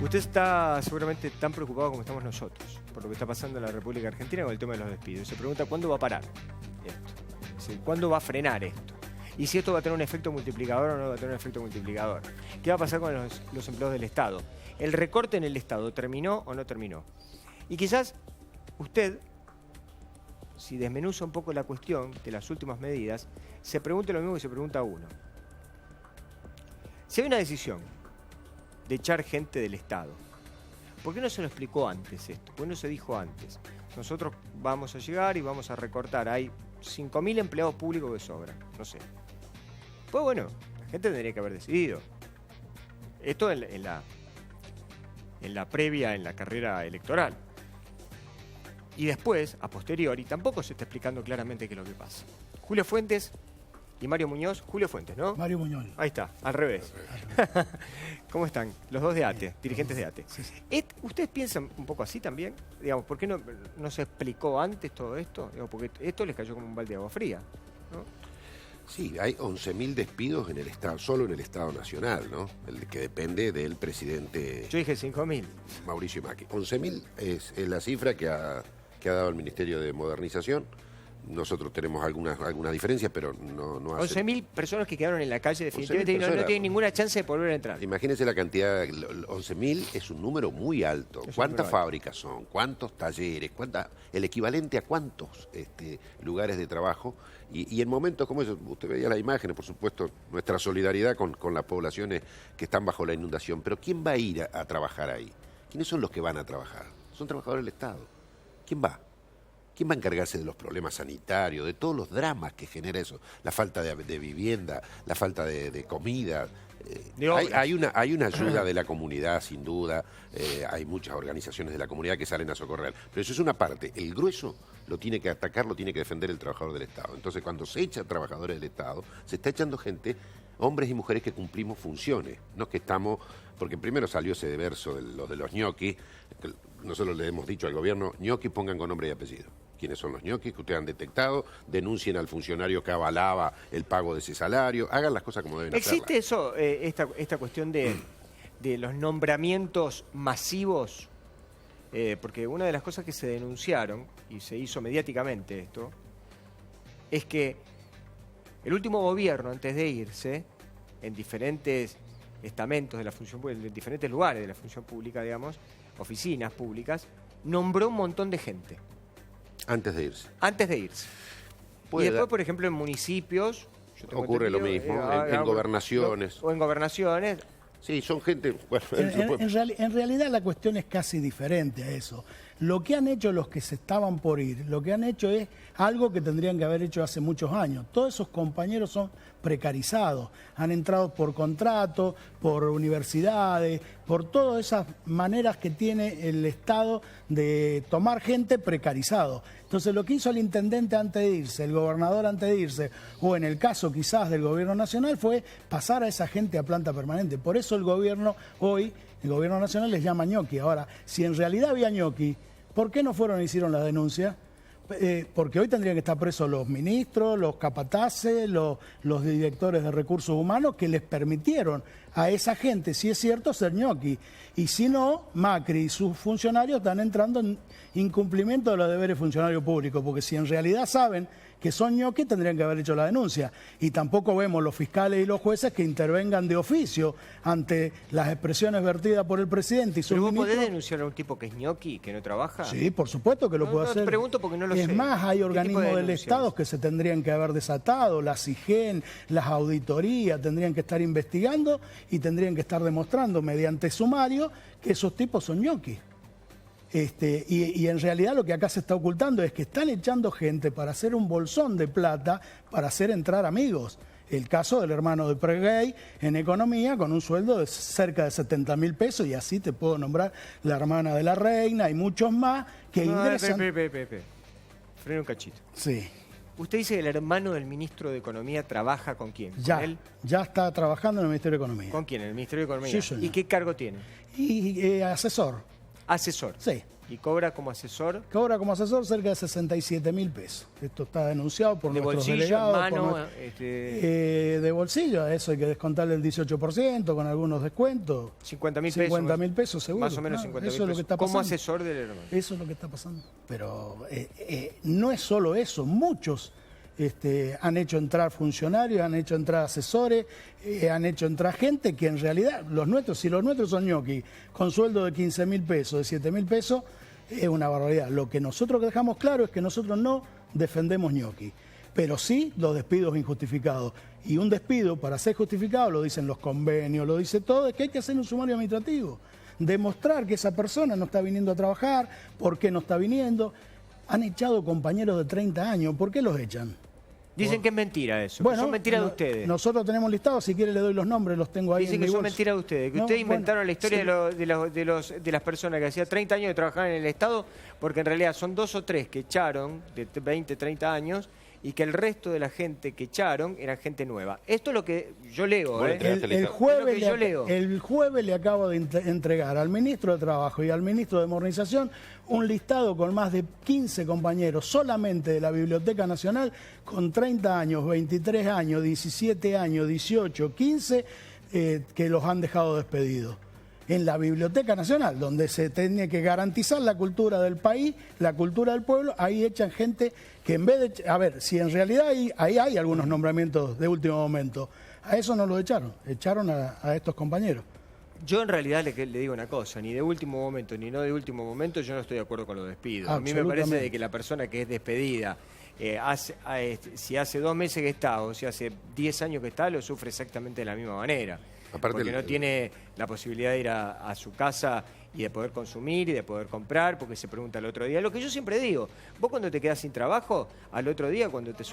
Usted está seguramente tan preocupado como estamos nosotros por lo que está pasando en la República Argentina con el tema de los despidos. Se pregunta cuándo va a parar esto, cuándo va a frenar esto. Y si esto va a tener un efecto multiplicador o no va a tener un efecto multiplicador. ¿Qué va a pasar con los empleados del Estado? ¿El recorte en el Estado terminó o no terminó? Y quizás usted, si desmenuza un poco la cuestión de las últimas medidas, se pregunte lo mismo que se pregunta uno. Si hay una decisión de echar gente del Estado, ¿por qué no se lo explicó antes esto? ¿Por qué no se dijo antes? Nosotros vamos a llegar y vamos a recortar. Hay 5.000 empleados públicos que sobran, no sé. Pues bueno, la gente tendría que haber decidido. Esto en la previa, en la carrera electoral. Y después, a posteriori, tampoco se está explicando claramente qué es lo que pasa. Julio Fuentes y Mario Muñoz. Julio Fuentes, ¿no? Mario Muñoz. Ahí está, al revés. ¿Cómo están? Los dos de ATE, dirigentes de ATE. Sí, sí. ¿Ustedes piensan un poco así también? Digamos, ¿por qué no se explicó antes todo esto? Digamos, porque esto les cayó como un balde de agua fría, ¿no? Sí, hay 11.000 despidos en el Estado, solo en el Estado Nacional, ¿no? El que depende del presidente. Yo dije 5.000. Mauricio Macri. 11.000 es la cifra que ha dado el Ministerio de Modernización. Nosotros tenemos algunas diferencias, pero no hace... 11.000 personas que quedaron en la calle definitivamente y no tienen ninguna chance de volver a entrar. Imagínense la cantidad, 11.000 es un número muy alto. ¿Cuántas fábricas son? ¿Cuántos talleres? El equivalente a cuántos lugares de trabajo? Y en momentos como esos, usted veía las imágenes, por supuesto, nuestra solidaridad con las poblaciones que están bajo la inundación. Pero ¿quién va a ir a trabajar ahí? ¿Quiénes son los que van a trabajar? Son trabajadores del Estado. ¿Quién va? ¿Quién va a encargarse de los problemas sanitarios, de todos los dramas que genera eso? La falta de vivienda, la falta de comida. Hay una ayuda de la comunidad, sin duda. Hay muchas organizaciones de la comunidad que salen a socorrer. Pero eso es una parte. El grueso lo tiene que atacar, lo tiene que defender el trabajador del Estado. Entonces, cuando se echa trabajadores del Estado, se está echando gente, hombres y mujeres que cumplimos funciones. No que estamos... Porque primero salió ese verso de los ñoquis. Nosotros le hemos dicho al gobierno, ñoquis pongan con nombre y apellido. ¿Quiénes son los ñoquis que ustedes han detectado? Denuncien al funcionario que avalaba el pago de ese salario. Hagan las cosas como deben hacerlas. ¿Existe eso, esta cuestión de los nombramientos masivos? Porque una de las cosas que se denunciaron, y se hizo mediáticamente esto, es que el último gobierno, antes de irse, en diferentes estamentos de la función pública, en diferentes lugares de la función pública, digamos, oficinas públicas, nombró un montón de gente. Antes de irse. Antes de irse. Y después, por ejemplo, en municipios... Ocurre lo mismo, en gobernaciones. O en gobernaciones. Sí, son gente... Bueno, en realidad la cuestión es casi diferente a eso. Lo que han hecho los que se estaban por ir, lo que han hecho es algo que tendrían que haber hecho hace muchos años. Todos esos compañeros son precarizados, han entrado por contrato, por universidades, por todas esas maneras que tiene el Estado de tomar gente precarizado. Entonces lo que hizo el intendente antes de irse, el gobernador antes de irse, o en el caso quizás del gobierno nacional, fue pasar a esa gente a planta permanente. Por eso el gobierno hoy, el gobierno nacional les llama ñoqui. Ahora, si en realidad había ñoqui, ¿por qué no fueron e hicieron la denuncia? Porque hoy tendrían que estar presos los ministros, los capataces, los directores de recursos humanos que les permitieron a esa gente, si es cierto, ser ñoqui. Y si no, Macri y sus funcionarios están entrando en incumplimiento de los deberes funcionarios públicos, porque si en realidad saben que son ñoqui, tendrían que haber hecho la denuncia. Y tampoco vemos los fiscales y los jueces que intervengan de oficio ante las expresiones vertidas por el presidente y sus ministros. ¿Pero vos podés denunciar a un tipo que es ñoqui, que no trabaja? Sí, por supuesto que lo puede hacer. Te pregunto porque no lo sé. Es más, hay organismos del Estado que se tendrían que haber desatado, la CIGEN, las auditorías, tendrían que estar investigando y tendrían que estar demostrando mediante sumario que esos tipos son ñoquis. Y en realidad lo que acá se está ocultando es que están echando gente para hacer un bolsón de plata para hacer entrar amigos. El caso del hermano de Preguey en economía con un sueldo de cerca de 70.000 pesos, y así te puedo nombrar la hermana de la reina y muchos más que ingresan... Frena un cachito. Sí. ¿Usted dice que el hermano del ministro de Economía trabaja con quién? ¿Con él? Ya está trabajando en el Ministerio de Economía. ¿Con quién? ¿En el Ministerio de Economía? Sí, señor. ¿Y qué cargo tiene? Y asesor. Asesor. Sí. ¿Y cobra como asesor? Cobra como asesor cerca de 67.000 pesos. Esto está denunciado por ¿De nuestros bolsillo, delegados. mano? De bolsillo, a eso hay que descontarle el 18% con algunos descuentos. 50.000 pesos. 50.000 pesos seguro. Más o menos 50.000 pesos. Eso es lo que está pasando. Como asesor del hermano. Eso es lo que está pasando. Pero no es solo eso, muchos han hecho entrar funcionarios, han hecho entrar asesores, han hecho entrar gente que en realidad, si los nuestros son ñoqui, con sueldo de 15.000 pesos, de 7.000 pesos, es una barbaridad. Lo que nosotros dejamos claro es que nosotros no defendemos ñoqui, pero sí los despidos injustificados. Y un despido, para ser justificado, lo dicen los convenios, lo dice todo, es que hay que hacer un sumario administrativo. Demostrar que esa persona no está viniendo a trabajar, por qué no está viniendo. Han echado compañeros de 30 años, ¿por qué los echan? Dicen que es mentira eso, bueno, que son mentiras de ustedes. Nosotros tenemos listados, si quiere le doy los nombres, los tengo ahí. Dicen en que mi son bolsa. mentiras de ustedes, que ustedes inventaron la historia de las personas que hacía 30 años de trabajar en el Estado, porque en realidad son 2 o 3 que echaron de 20, 30 años y que el resto de la gente que echaron era gente nueva. Esto es lo que yo leo. Bueno, El jueves le acabo de entregar al ministro de Trabajo y al ministro de Modernización un listado con más de 15 compañeros solamente de la Biblioteca Nacional con 30 años, 23 años, 17 años, 18, 15 que los han dejado despedidos. En la Biblioteca Nacional, donde se tiene que garantizar la cultura del país, la cultura del pueblo, ahí echan gente que en vez de... A ver, si en realidad ahí hay algunos nombramientos de último momento, a eso no los echaron a estos compañeros. Yo en realidad le digo una cosa, ni de último momento ni no de último momento, yo no estoy de acuerdo con los despidos. A mí me parece de que la persona que es despedida, si hace 2 meses que está o si hace 10 años que está, lo sufre exactamente de la misma manera. Aparte porque no tiene la posibilidad de ir a su casa y de poder consumir y de poder comprar, porque se pregunta al otro día. Lo que yo siempre digo, vos cuando te quedás sin trabajo, al otro día cuando no te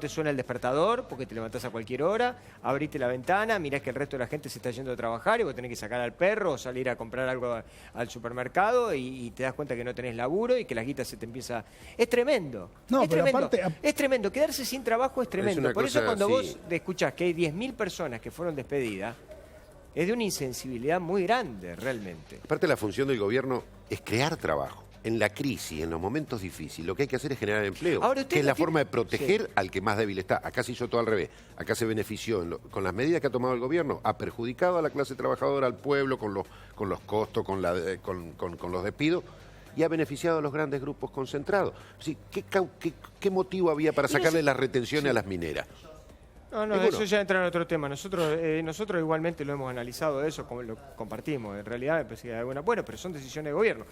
suena el despertador, porque te levantás a cualquier hora, abriste la ventana, mirás que el resto de la gente se está yendo a trabajar y vos tenés que sacar al perro o salir a comprar algo al supermercado y te das cuenta que no tenés laburo y que la guita se te empieza... Es tremendo. No, es pero tremendo. aparte... Es tremendo. Quedarse sin trabajo es tremendo. Por eso cuando así. vos escuchás que hay 10.000 personas que fueron despedidas, es de una insensibilidad muy grande, realmente. Aparte, la función del gobierno es crear trabajo. En la crisis, en los momentos difíciles, lo que hay que hacer es generar empleo, Ahora, que es la forma de sí, proteger al que más débil está. Acá se hizo todo al revés. Acá se benefició, con las medidas que ha tomado el gobierno, ha perjudicado a la clase trabajadora, al pueblo, con los costos, con los despidos, y ha beneficiado a los grandes grupos concentrados. Sí, ¿qué motivo había para sacarle las retenciones a las mineras? No, Ninguno. eso ya entra en otro tema. Nosotros igualmente lo hemos analizado eso, lo compartimos. En realidad me parece que hay alguna... Bueno, pero son decisiones de gobierno.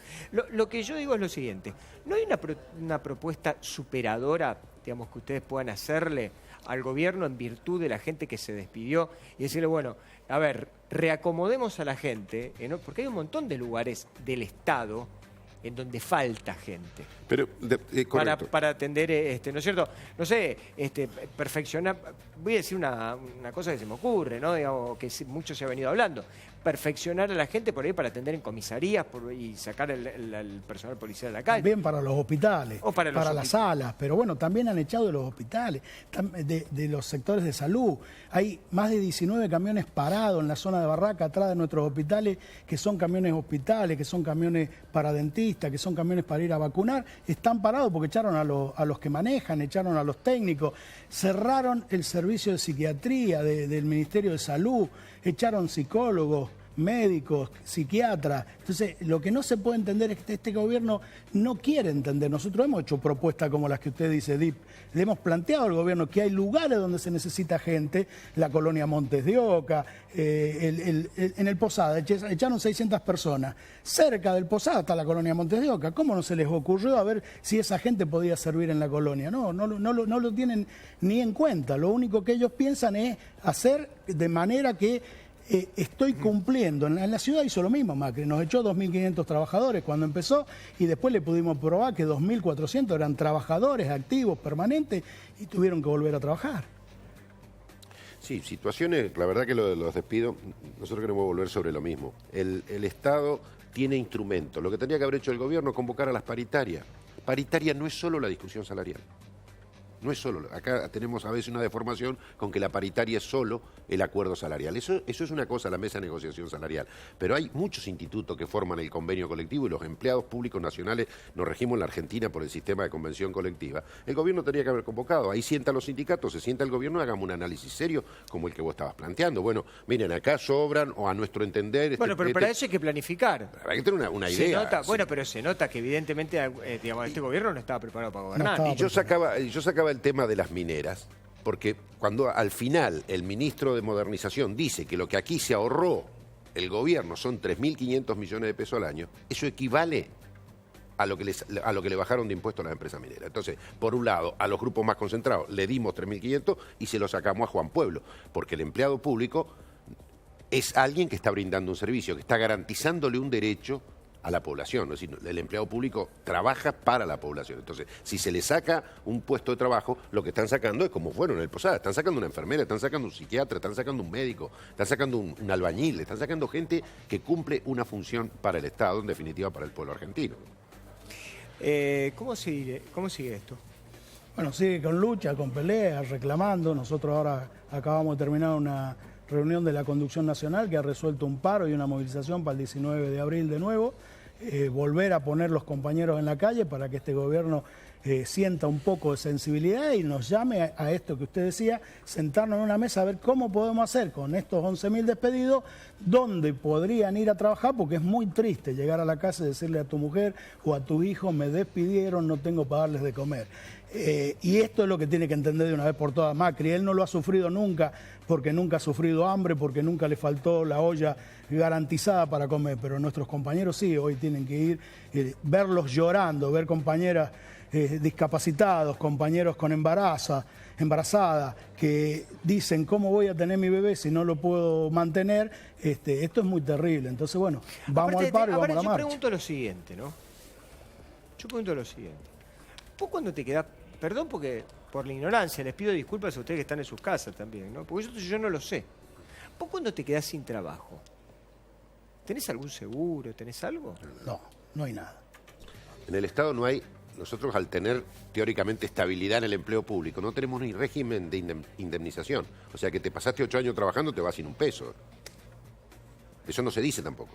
Lo que yo digo es lo siguiente. ¿No hay una propuesta superadora, digamos, que ustedes puedan hacerle al gobierno en virtud de la gente que se despidió y decirle, bueno, a ver, reacomodemos a la gente, porque hay un montón de lugares del Estado en donde falta gente Pero, para atender, ¿no es cierto? No sé, perfeccionar, voy a decir una cosa que se me ocurre, ¿no? Digamos, que mucho se ha venido hablando, perfeccionar a la gente por ahí para atender en comisarías y sacar el personal policial de la calle. También para los hospitales, O para las salas, pero bueno, también han echado de los hospitales, de los sectores de salud. Hay más de 19 camiones parados en la zona de Barraca, atrás de nuestros hospitales, que son camiones hospitales, que son camiones para dentistas, que son camiones para ir a vacunar. Están parados porque echaron a los que manejan, echaron a los técnicos, cerraron el servicio de psiquiatría del Ministerio de Salud, echaron psicólogos, médicos, psiquiatras. Entonces, lo que no se puede entender es que este gobierno no quiere entender. Nosotros hemos hecho propuestas como las que usted dice, DIP. Le hemos planteado al gobierno que hay lugares donde se necesita gente, la colonia Montes de Oca, en el Posada, echaron 600 personas. Cerca del Posada está la colonia Montes de Oca. ¿Cómo no se les ocurrió a ver si esa gente podía servir en la colonia? No lo tienen ni en cuenta. Lo único que ellos piensan es hacer de manera que estoy cumpliendo. En la ciudad hizo lo mismo Macri, nos echó 2.500 trabajadores cuando empezó y después le pudimos probar que 2.400 eran trabajadores activos, permanentes y tuvieron que volver a trabajar. Sí, situaciones, la verdad que lo de los despidos, nosotros queremos volver sobre lo mismo. El Estado tiene instrumentos, lo que tendría que haber hecho el gobierno es convocar a las paritarias. Paritaria no es solo la discusión salarial. No es solo, acá tenemos a veces una deformación con que la paritaria es solo el acuerdo salarial. Eso es una cosa, la mesa de negociación salarial. Pero hay muchos institutos que forman el convenio colectivo y los empleados públicos nacionales nos regimos en la Argentina por el sistema de convención colectiva. El gobierno tenía que haber convocado. Ahí sientan los sindicatos, se sienta el gobierno y hagamos un análisis serio como el que vos estabas planteando. Bueno, miren, acá sobran o a nuestro entender... Bueno, pero para eso hay que planificar. Hay que tener una idea. Nota, sí. Bueno, pero se nota que evidentemente digamos, este gobierno no estaba preparado para gobernar. Y yo sacaba el tema de las mineras, porque cuando al final el ministro de Modernización dice que lo que aquí se ahorró el gobierno son 3.500 millones de pesos al año, eso equivale a lo que le bajaron de impuestos a las empresas mineras. Entonces, por un lado, a los grupos más concentrados le dimos 3.500 y se lo sacamos a Juan Pueblo, porque el empleado público es alguien que está brindando un servicio, que está garantizándole un derecho a la población, es decir, el empleado público trabaja para la población. Entonces, si se le saca un puesto de trabajo, lo que están sacando es como fueron en el Posada, están sacando una enfermera, están sacando un psiquiatra, están sacando un médico, están sacando un albañil, están sacando gente que cumple una función para el Estado, en definitiva para el pueblo argentino. ¿Cómo sigue esto? Bueno, sigue con lucha, con peleas, reclamando. Nosotros ahora acabamos de terminar una reunión de la Conducción Nacional que ha resuelto un paro y una movilización para el 19 de abril de nuevo. Volver a poner los compañeros en la calle para que este gobierno sienta un poco de sensibilidad y nos llame a esto que usted decía, sentarnos en una mesa a ver cómo podemos hacer con estos 11.000 despedidos, dónde podrían ir a trabajar, porque es muy triste llegar a la casa y decirle a tu mujer o a tu hijo, me despidieron, no tengo para darles de comer. Y esto es lo que tiene que entender de una vez por todas Macri. Él no lo ha sufrido nunca, porque nunca ha sufrido hambre, porque nunca le faltó la olla garantizada para comer, pero nuestros compañeros sí, hoy tienen que ir, verlos llorando, ver compañeras discapacitados, compañeros con embarazada, que dicen, ¿cómo voy a tener mi bebé si no lo puedo mantener? Esto es muy terrible. Entonces, bueno, vamos al paro y vamos a la marcha. Yo pregunto lo siguiente, ¿no? Vos cuando te quedás, perdón porque por la ignorancia, les pido disculpas a ustedes que están en sus casas también, ¿no? Porque yo no lo sé. Vos cuando te quedás sin trabajo, ¿tenés algún seguro? ¿Tenés algo? No, no hay nada. En el Estado no hay. Nosotros, al tener teóricamente estabilidad en el empleo público, no tenemos ni régimen de indemnización. O sea, que te pasaste 8 años trabajando, te vas sin un peso. Eso no se dice tampoco.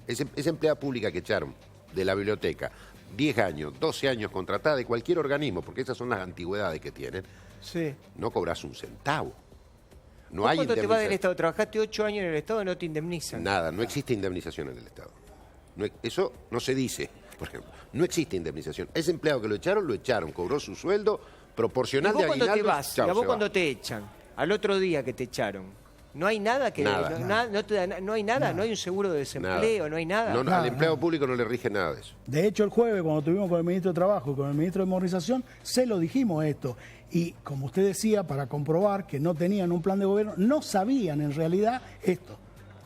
Esa empleada pública que echaron de la biblioteca, 10 años, 12 años contratada de cualquier organismo, porque esas son las antigüedades que tienen, sí, no cobras un centavo. No hay ¿Cuánto te va del Estado? Trabajaste 8 años en el Estado y no te indemnizan. Nada, no existe indemnización en el Estado. Eso no se dice. Por ejemplo, no existe indemnización. Ese empleado que lo echaron, cobró su sueldo proporcional de aguinaldo. ¿Y vos cuando te vas? ¿Y vos cuando te echan? Al otro día que te echaron, ¿no hay nada que no hay nada? ¿No hay un seguro de desempleo? ¿No hay nada? No, al empleado público no le rige nada de eso. De hecho, el jueves, cuando estuvimos con el ministro de Trabajo y con el ministro de Modernización, se lo dijimos esto. Y como usted decía, para comprobar que no tenían un plan de gobierno, no sabían en realidad esto.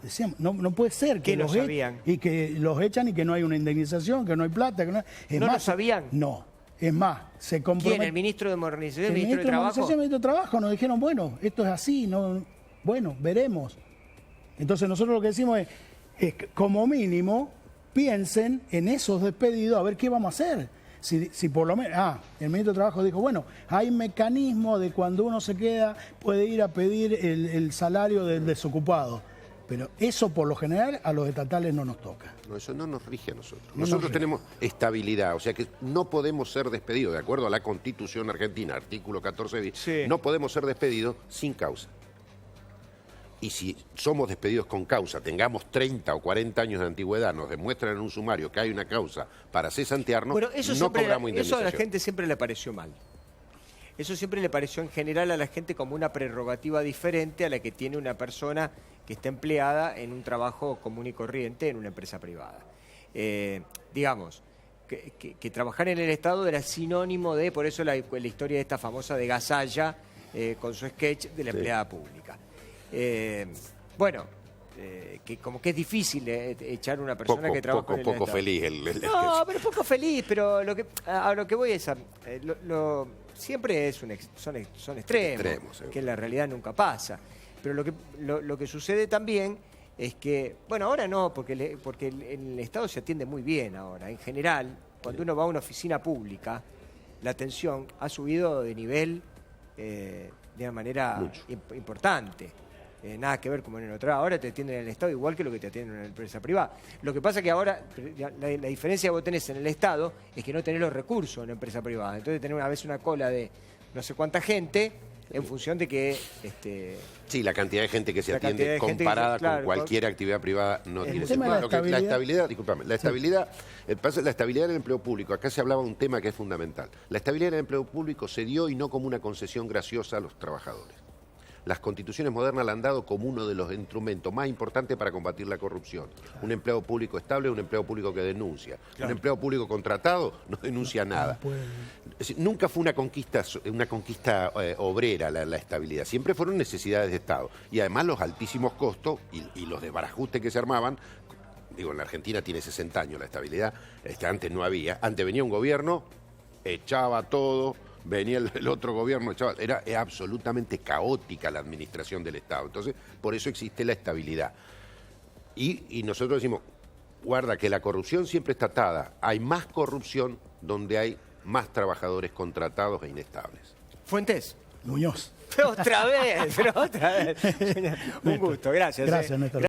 Decíamos, no puede ser que los sabían y que los echan y que no hay una indemnización, que no hay plata, que no hay... ¿No lo sabían? No. Es más, se compromete... ¿Quién? ¿El ministro de Modernización? ¿El ministro de Trabajo? El ministro de Trabajo nos dijeron, bueno, esto es así, no, bueno, veremos. Entonces nosotros lo que decimos es como mínimo, piensen en esos despedidos, a ver qué vamos a hacer. Si por lo menos... el ministro de Trabajo dijo, bueno, hay mecanismo de cuando uno se queda, puede ir a pedir el salario del desocupado. Pero eso, por lo general, a los estatales no nos toca. No, eso no nos rige a nosotros. Nosotros tenemos estabilidad, o sea que no podemos ser despedidos, de acuerdo a la Constitución argentina, artículo 14 bis, sí, no podemos ser despedidos sin causa. Y si somos despedidos con causa, tengamos 30 o 40 años de antigüedad, nos demuestran en un sumario que hay una causa para cesantearnos, bueno, no cobramos indemnización. Eso a la gente siempre le pareció mal. Eso siempre le pareció en general a la gente como una prerrogativa diferente a la que tiene una persona que está empleada en un trabajo común y corriente en una empresa privada. Digamos, que trabajar en el Estado era sinónimo de, por eso la historia de esta famosa de Gasalla con su sketch de la empleada pública. Que como que es difícil echar a una persona que trabaja en el Estado. Poco feliz No, pero poco feliz, pero a lo que voy es siempre son extremos, que en la realidad nunca pasa. Pero lo que sucede también es que, bueno, ahora no, porque el Estado se atiende muy bien ahora. En general, cuando uno va a una oficina pública, la atención ha subido de nivel de una manera importante. Nada que ver como en el otro. Ahora te atienden en el Estado igual que lo que te atienden en la empresa privada. Lo que pasa es que ahora la diferencia que vos tenés en el Estado es que no tenés los recursos en la empresa privada. Entonces tenés una vez una cola de no sé cuánta gente en función de que... Sí, la cantidad de gente que se atiende comparada con cualquier actividad privada no tiene sentido. La estabilidad, discúlpame, la estabilidad en el empleo público, acá se hablaba de un tema que es fundamental. La estabilidad en el empleo público se dio y no como una concesión graciosa a los trabajadores. Las constituciones modernas la han dado como uno de los instrumentos más importantes para combatir la corrupción. Un empleado público estable, un empleado público que denuncia. Un empleado público contratado no denuncia nada. Nunca fue una conquista obrera la estabilidad. Siempre fueron necesidades de Estado. Y además los altísimos costos y los desbarajustes que se armaban. Digo, en la Argentina tiene 60 años la estabilidad. Antes no había. Antes venía un gobierno, echaba todo. Venía el otro gobierno, era absolutamente caótica la administración del Estado. Entonces, por eso existe la estabilidad. Y nosotros decimos, guarda que la corrupción siempre está atada. Hay más corrupción donde hay más trabajadores contratados e inestables. Fuentes. Muñoz. Otra vez, pero otra vez. Un gusto, gracias. Gracias, Néstor.